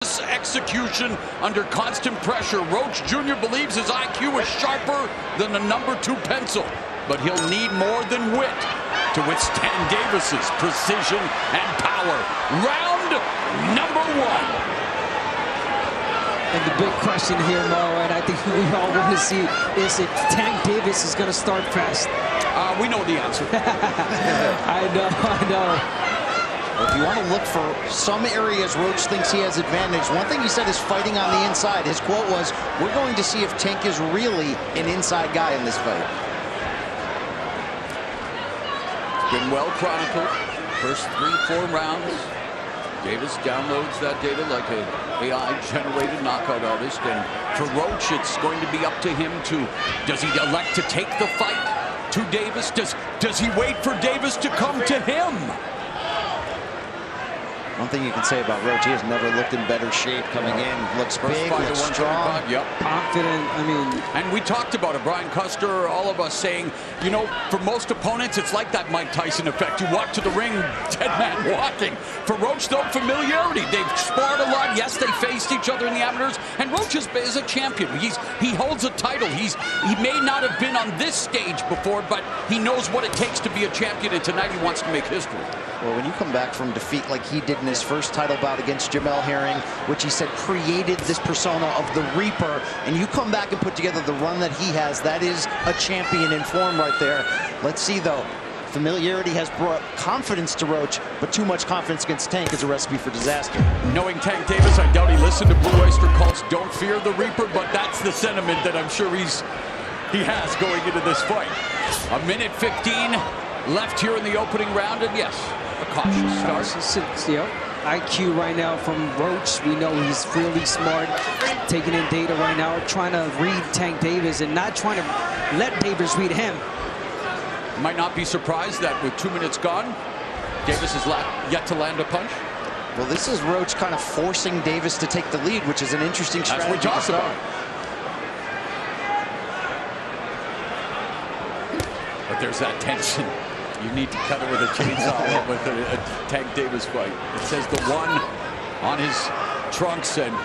Execution under constant pressure. Roach Jr. believes his IQ is sharper than the #2 pencil, but he'll need more than wit to withstand Davis's precision and power. Round number 1. And the big question here, Mo, and I think we all want to see, is if Tank Davis is going to start fast. We know the answer. I know. If you want to look for some areas Roach thinks he has advantage, one thing he said is fighting on the inside. His quote was, "We're going to see if Tank is really an inside guy in this fight." Been well chronicled. First 3-4 rounds. Davis downloads that data like an AI-generated knockout artist. And for Roach, it's going to be up to him to, does he elect to take the fight to Davis? Does he wait for Davis to come to him? One thing you can say about Roach, he has never looked in better shape coming in. Looks big, looks strong. Yep. Confident, I mean. And we talked about it, Brian Custer, all of us saying, you know, for most opponents, it's like that Mike Tyson effect. You walk to the ring, dead man walking. For Roach, though, familiarity. They've sparred a lot. Yes, they faced each other in the amateurs. And Roach is a champion. He holds a title. He may not have been on this stage before, but he knows what it takes to be a champion. And tonight he wants to make history. Well, when you come back from defeat like he did in his first title bout against Jamel Herring, which he said created this persona of the Reaper, and you come back and put together the run that he has, that is a champion in form right there. Let's see, though. Familiarity has brought confidence to Roach, but too much confidence against Tank is a recipe for disaster. Knowing Tank Davis, I doubt he listened to Blue Oyster Cult's "Don't Fear the Reaper," but that's the sentiment that I'm sure he has going into this fight. 1:15 left here in the opening round, and yes, a cautious start. IQ right now from Roach. We know he's really smart, taking in data right now, trying to read Tank Davis and not trying to let Davis read him. Might not be surprised that with 2 minutes gone, Davis has yet to land a punch. Well, this is Roach kind of forcing Davis to take the lead, which is an interesting strategy. That's what we talked about. But there's that tension. You need to cut it with a chainsaw with a Tank Davis fight. It says the one on his trunks, and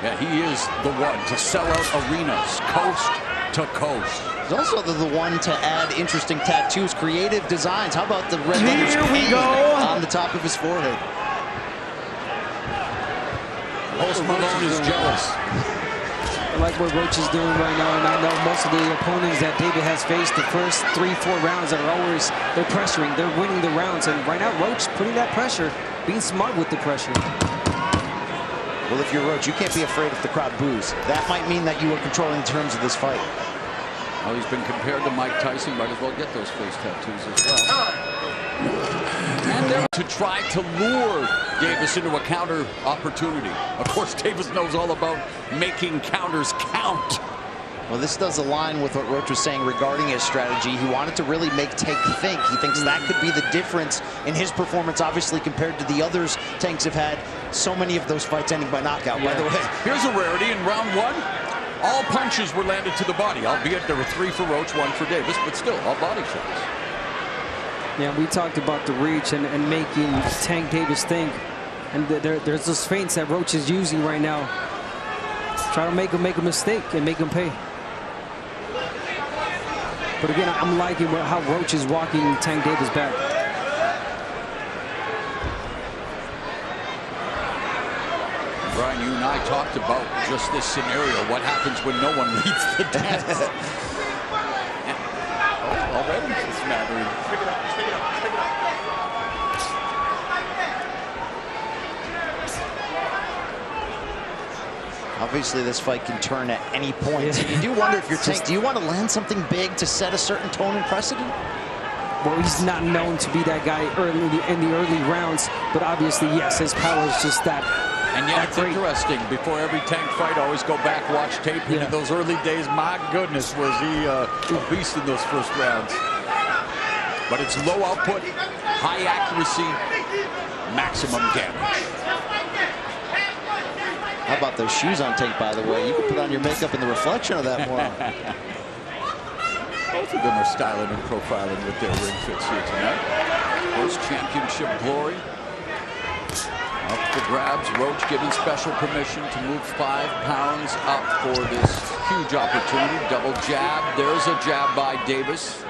yeah, he is the one to sell out arenas coast to coast. He's also the one to add interesting tattoos, creative designs. How about the red letters P on the top of his forehead? Post Malone is jealous. I like what Roach is doing right now, and I know most of the opponents that David has faced the first 3-4 rounds are always, they're pressuring, they're winning the rounds, and right now Roach putting that pressure, being smart with the pressure. Well, if you're Roach, you can't be afraid if the crowd boos. That might mean that you are controlling the terms of this fight. Well, he's been compared to Mike Tyson, might as well get those face tattoos as well. And they're to try to lure Davis into a counter opportunity. Of course, Davis knows all about making counters count. Well, this does align with what Roach was saying regarding his strategy. He wanted to really make Tank think. He thinks that could be the difference in his performance, obviously, compared to the others Tanks have had. So many of those fights ending by knockout, by the way. Here's a rarity in round 1. All punches were landed to the body, albeit there were 3 for Roach, 1 for Davis, but still, all body shots. Yeah, we talked about the reach and making Tank Davis think. And there's those feints that Roach is using right now. Try to make him make a mistake and make him pay. But again, I'm liking how Roach is walking Tank Davis back. Brian, you and I talked about just this scenario. What happens when no one leads the dance? Already it's mattering. Pick it up, pick it up, pick it up. Obviously, this fight can turn at any point. So you do wonder if you're Tank, do you want to land something big to set a certain tone and precedent? Well, he's not known to be that guy in the early rounds, but obviously, yes, his power is just that. And yeah, it's interesting. Before every Tank fight, I always go back, watch tape. In those early days, my goodness, was he a beast in those first rounds. But it's low output, high accuracy, maximum damage. How about those shoes on Tank, by the way? You can put on your makeup in the reflection of that more. Both of them are styling and profiling with their ring fits here tonight. First championship glory Up for grabs. Roach given special permission to move 5 pounds up for this huge opportunity. Double jab. There's a jab by Davis.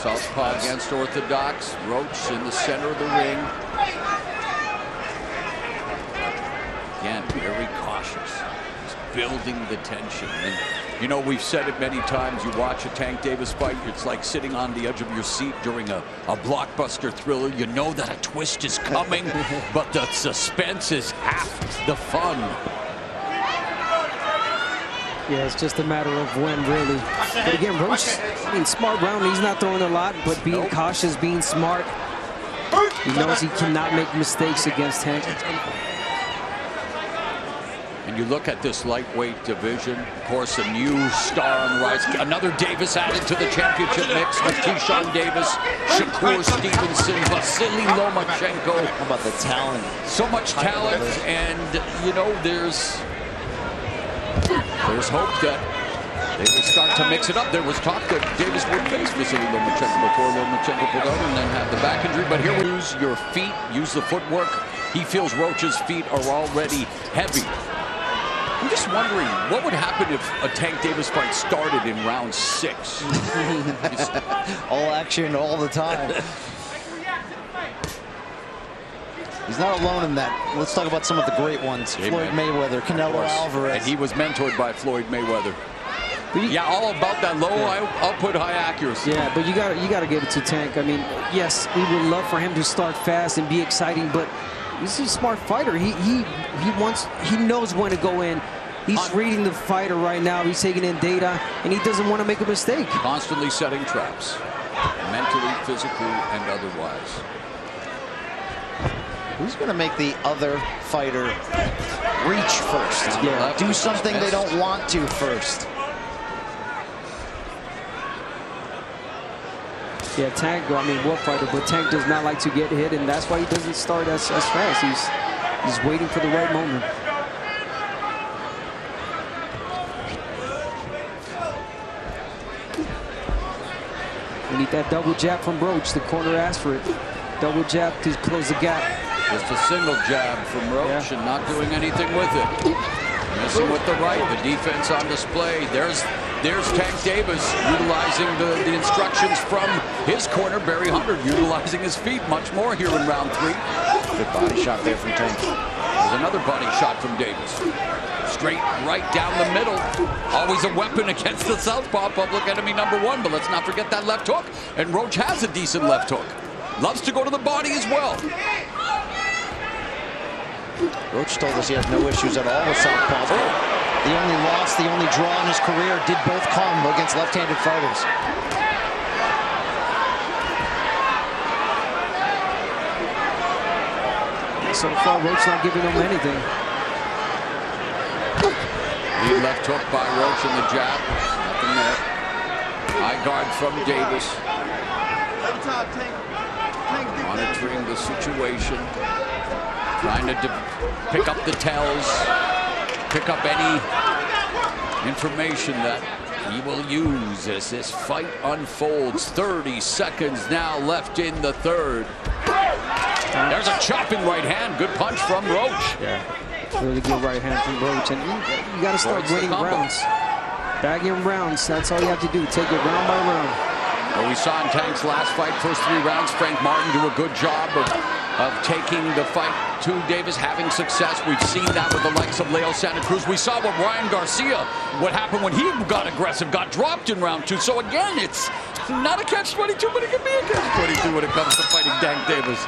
Southpaw against orthodox. Roach in the center of the ring. Again, very cautious. He's building the tension. And, you know, we've said it many times. You watch a Tank Davis fight, it's like sitting on the edge of your seat during a blockbuster thriller. You know that a twist is coming, but the suspense is half the fun. Yeah, it's just a matter of when, really. But again, Roach, I mean, smart round. He's not throwing a lot, but being cautious, being smart. He knows he cannot make mistakes against Tank. And you look at this lightweight division, of course, a new star on the rise. Another Davis added to the championship mix with Keyshawn Davis, Shakur Stevenson, Vasily Lomachenko. How about the talent? So much talent, and, you know, there's hope that they will start to mix it up. There was talk that Davis would face Vasily Lomachenko before Lomachenko pulled out and then had the back injury. But here, use your feet, use the footwork. He feels Roach's feet are already heavy. I'm just wondering, what would happen if a Tank Davis fight started in round 6? All action all the time. He's not alone in that. Let's talk about some of the great ones. Floyd Mayweather, Canelo Alvarez. And he was mentored by Floyd Mayweather. Yeah, all about that low output, high accuracy. Yeah, but you got to give it to Tank. I mean, yes, we would love for him to start fast and be exciting, but he's a smart fighter. He knows when to go in. He's reading the fighter right now. He's taking in data, and he doesn't want to make a mistake. Constantly setting traps, mentally, physically, and otherwise. Who's going to make the other fighter reach first? Yeah. Do something they don't want to first. Yeah, Tank, I mean, what fighter, but Tank does not like to get hit, and that's why he doesn't start as fast. He's waiting for the right moment. We need that double jab from Roach. The corner asked for it. Double jab to close the gap. Just a single jab from Roach and not doing anything with it. Missing with the right. The defense on display. There's Tank Davis utilizing the instructions from his corner, Barry Hunter, utilizing his feet much more here in round 3. Good body shot there from Tank. There's another body shot from Davis. Straight right down the middle. Always a weapon against the southpaw, public enemy #1. But let's not forget that left hook. And Roach has a decent left hook. Loves to go to the body as well. Roach told us he has no issues at all with southpaws. The only loss, the only draw in his career did both come against left-handed fighters. So far, Roach not giving him anything. Lead left hook by Roach in the jab. Nothing there. High guard from Davis. Monitoring the situation. Trying to pick up the tells. Pick up any information that he will use as this fight unfolds. 30 seconds now left in the 3rd. There's a chopping right hand. Good punch from Roach. Yeah, really good right hand from Roach. And you got to start winning rounds. Bagging rounds. That's all you have to do. Take it round by round. Well, we saw in Tank's last fight, first 3 rounds, Frank Martin do a good job of taking the fight to Davis, having success. We've seen that with the likes of Leo Santa Cruz. We saw what Ryan Garcia, what happened when he got aggressive, got dropped in round 2. So again, it's not a catch-22, but it can be a catch-22 when it comes to fighting Tank Davis.